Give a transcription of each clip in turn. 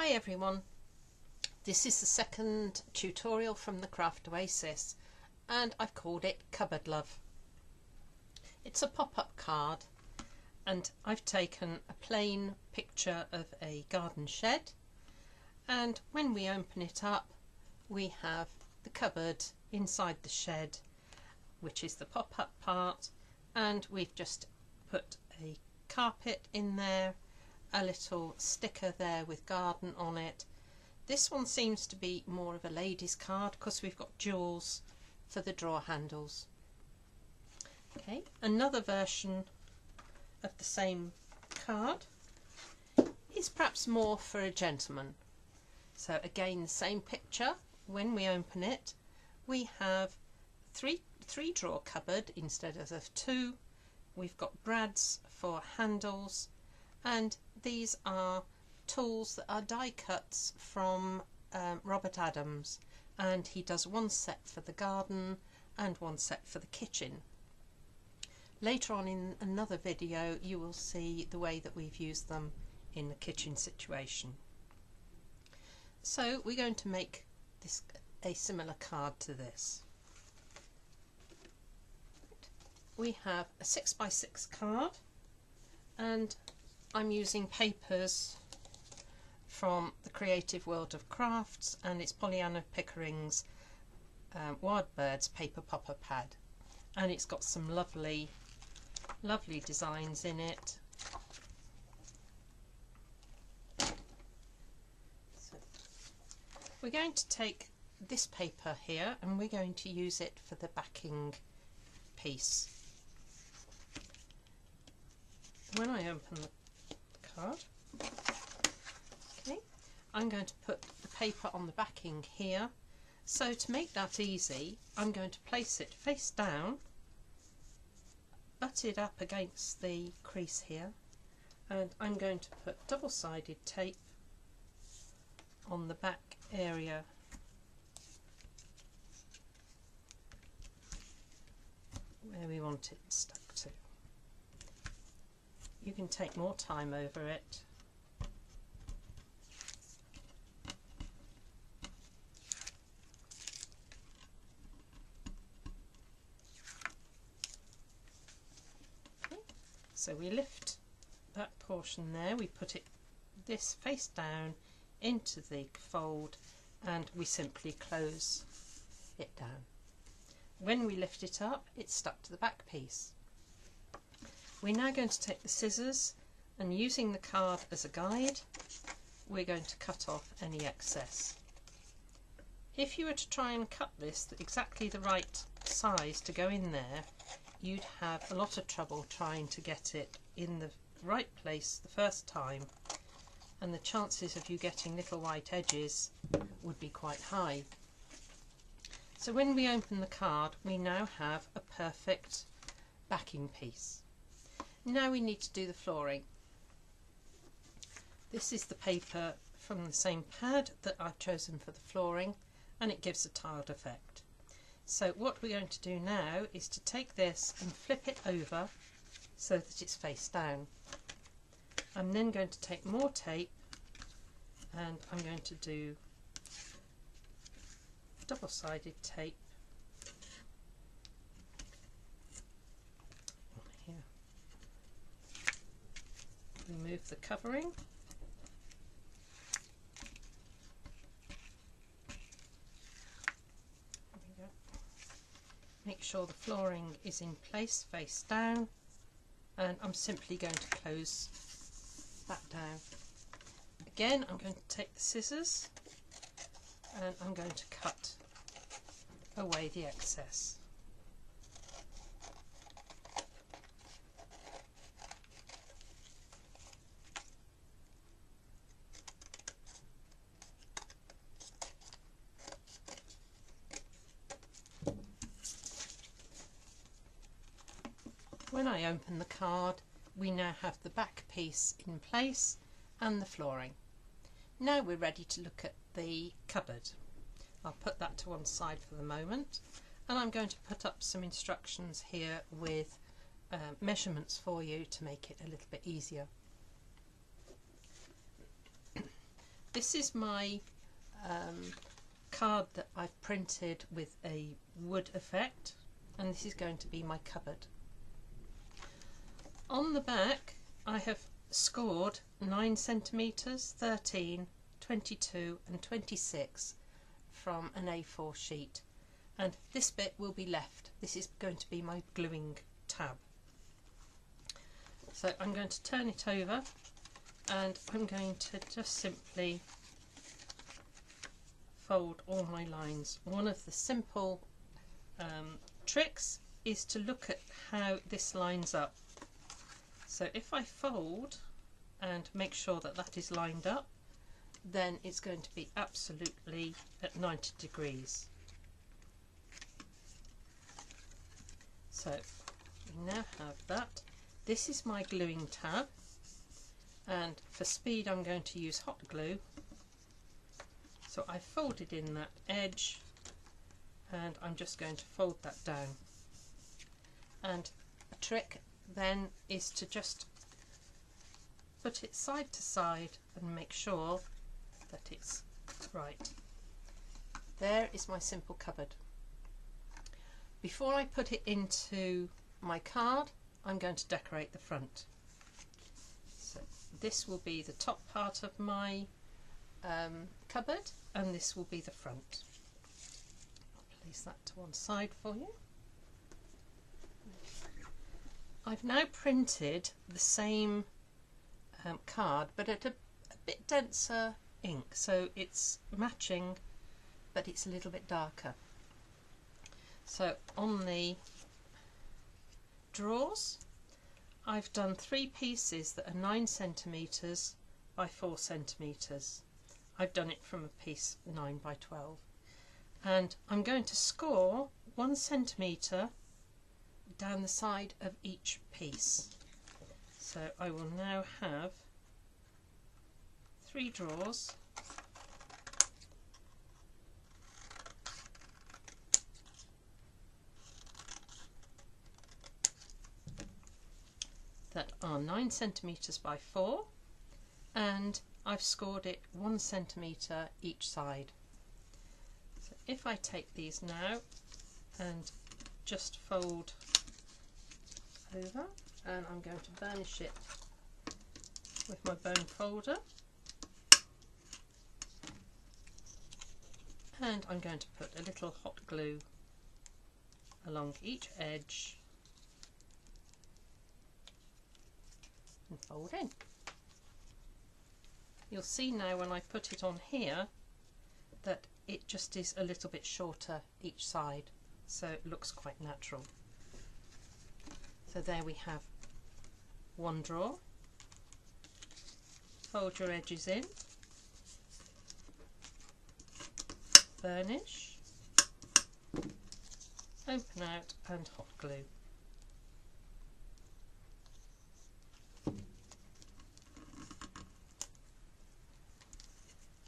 Hi everyone, this is the second tutorial from the Craft Oasis and I've called it Cupboard Love. It's a pop-up card and I've taken a plain picture of a garden shed, and when we open it up we have the cupboard inside the shed, which is the pop-up part, and we've just put a carpet in there, a little sticker there with garden on it. This one seems to be more of a ladies card because we've got jewels for the drawer handles. Okay, another version of the same card is perhaps more for a gentleman. So again, the same picture. When we open it we have three drawer cupboard instead of two. We've got brads for handles, and these are tools that are die cuts from Robert Adams, and he does one set for the garden and one set for the kitchen. Later on in another video you will see the way that we've used them in the kitchen situation. So we're going to make this a similar card to this. We have a 6x6 card, and I'm using papers from the Creative World of Crafts, and it's Pollyanna Pickering's Wild Birds paper popper pad, and it's got some lovely designs in it. So we're going to take this paper here and we're going to use it for the backing piece. When I open the card, okay, I'm going to put the paper on the backing here. So to make that easy, I'm going to place it face down, butt it up against the crease here, and I'm going to put double-sided tape on the back area where we want it stuck to. You can take more time over it. Okay. So we lift that portion there, we put this face down into the fold, and we simply close it down. When we lift it up, it's stuck to the back piece. We're now going to take the scissors, and using the card as a guide, we're going to cut off any excess. If you were to try and cut this exactly the right size to go in there, you'd have a lot of trouble trying to get it in the right place the first time, and the chances of you getting little white edges would be quite high. So when we open the card, we now have a perfect backing piece. Now we need to do the flooring. This is the paper from the same pad that I've chosen for the flooring, and it gives a tiled effect. So what we're going to do now is to take this and flip it over so that it's face down. I'm then going to take more tape, and I'm going to do double-sided tape here. Remove the covering. There we go. Make sure the flooring is in place face down, and I'm simply going to close that down. Again, I'm going to take the scissors and I'm going to cut away the excess. When I open the card, we now have the back piece in place and the flooring. Now we're ready to look at the cupboard. I'll put that to one side for the moment, and I'm going to put up some instructions here with measurements for you to make it a little bit easier. this is my card that I've printed with a wood effect, and this is going to be my cupboard. On the back I have scored 9 centimetres, 13, 22 and 26 from an A4 sheet, and this bit will be left. This is going to be my gluing tab. So I'm going to turn it over and I'm going to just simply fold all my lines. One of the simple tricks is to look at how this lines up. So if I fold and make sure that that is lined up, then it's going to be absolutely at 90 degrees. So we now have that. This is my gluing tab, and for speed I'm going to use hot glue. So I folded in that edge and I'm just going to fold that down. And a trick then is to just put it side to side and make sure that it's right. There is my simple cupboard. Before I put it into my card, I'm going to decorate the front. So this will be the top part of my cupboard, and this will be the front. I'll place that to one side for you. I've now printed the same card, but at a bit denser ink, so it's matching, but it's a little bit darker. So on the drawers, I've done 3 pieces that are 9 centimetres by 4 centimetres. I've done it from a piece 9 by 12, and I'm going to score 1 centimetre down the side of each piece. So I will now have 3 drawers that are 9 centimetres by 4, and I've scored it 1 centimetre each side. So if I take these now and just fold over, and I'm going to burnish it with my bone folder, and I'm going to put a little hot glue along each edge and fold in. You'll see now when I put it on here that it just is a little bit shorter each side, so it looks quite natural. So there we have one drawer. Fold your edges in, burnish, open out and hot glue.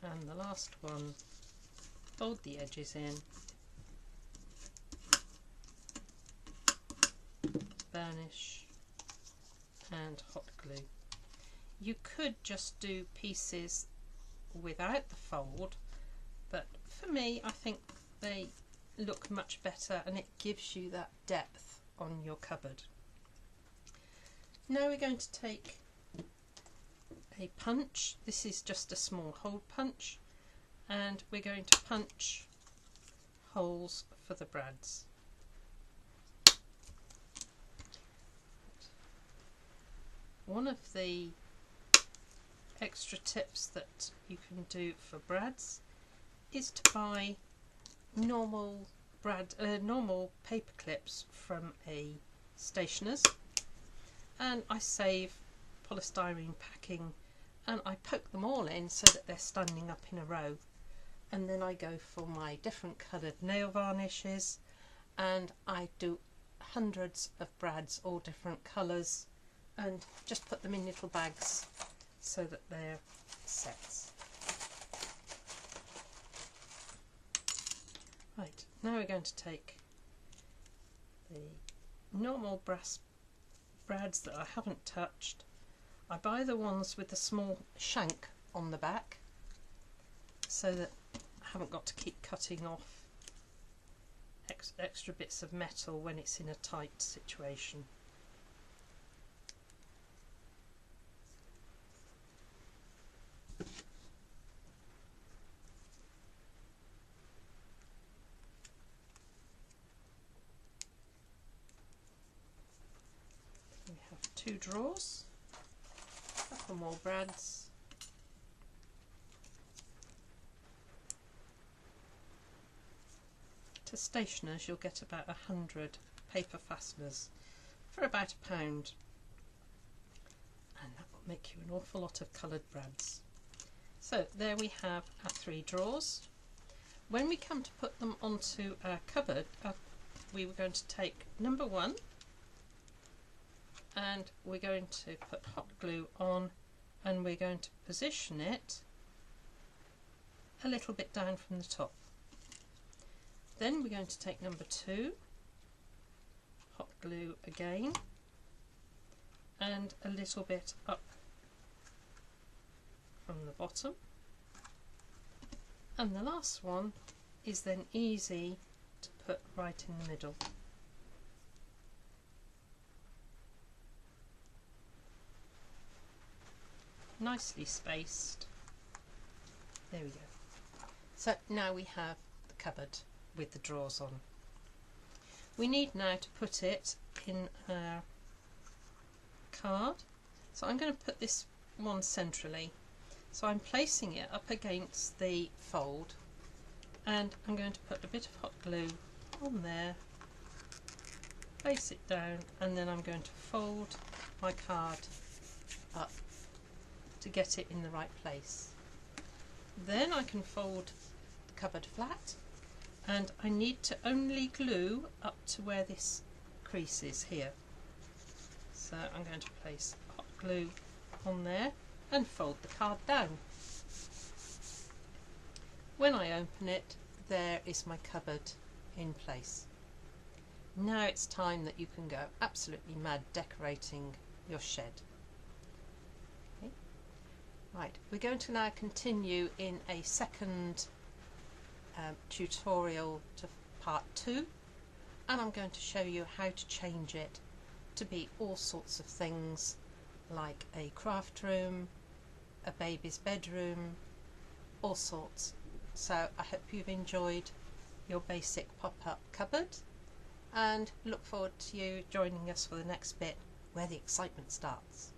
And the last one, fold the edges in, burnish and hot glue. You could just do pieces without the fold, but for me I think they look much better and it gives you that depth on your cupboard. Now we're going to take a punch. This is just a small hole punch, and we're going to punch holes for the brads. One of the extra tips that you can do for brads is to buy normal paper clips from a stationer's, and I save polystyrene packing and I poke them all in so that they're standing up in a row, and then I go for my different coloured nail varnishes, and I do hundreds of brads, all different colours, and just put them in little bags so that they're sets. Right, now we're going to take the normal brass brads that I haven't touched. I buy the ones with the small shank on the back, so that I haven't got to keep cutting off extra bits of metal when it's in a tight situation. We have 2 drawers, a couple more brads, to stationers you'll get about 100 paper fasteners for about £1, and that will make you an awful lot of coloured brads. So there we have our 3 drawers. When we come to put them onto our cupboard, we were going to take number 1 and we're going to put hot glue on, and we're going to position it a little bit down from the top. Then we're going to take number 2, hot glue again, and a little bit up from the bottom. And the last one is then easy to put right in the middle. Nicely spaced. There we go. So now we have the cupboard with the drawers on. We need now to put it in our card. So I'm going to put this one centrally. So I'm placing it up against the fold, and I'm going to put a bit of hot glue on there, place it down, and then I'm going to fold my card up to get it in the right place. Then I can fold the cupboard flat, and I need to only glue up to where this crease is here. So I'm going to place hot glue on there and fold the card down. When I open it, there is my cupboard in place. Now it's time that you can go absolutely mad decorating your shed. Okay. Right, we're going to now continue in a second tutorial to part 2, and I'm going to show you how to change it to be all sorts of things, like a craft room, a baby's bedroom, all sorts. So I hope you've enjoyed your basic pop-up cupboard, and look forward to you joining us for the next bit where the excitement starts.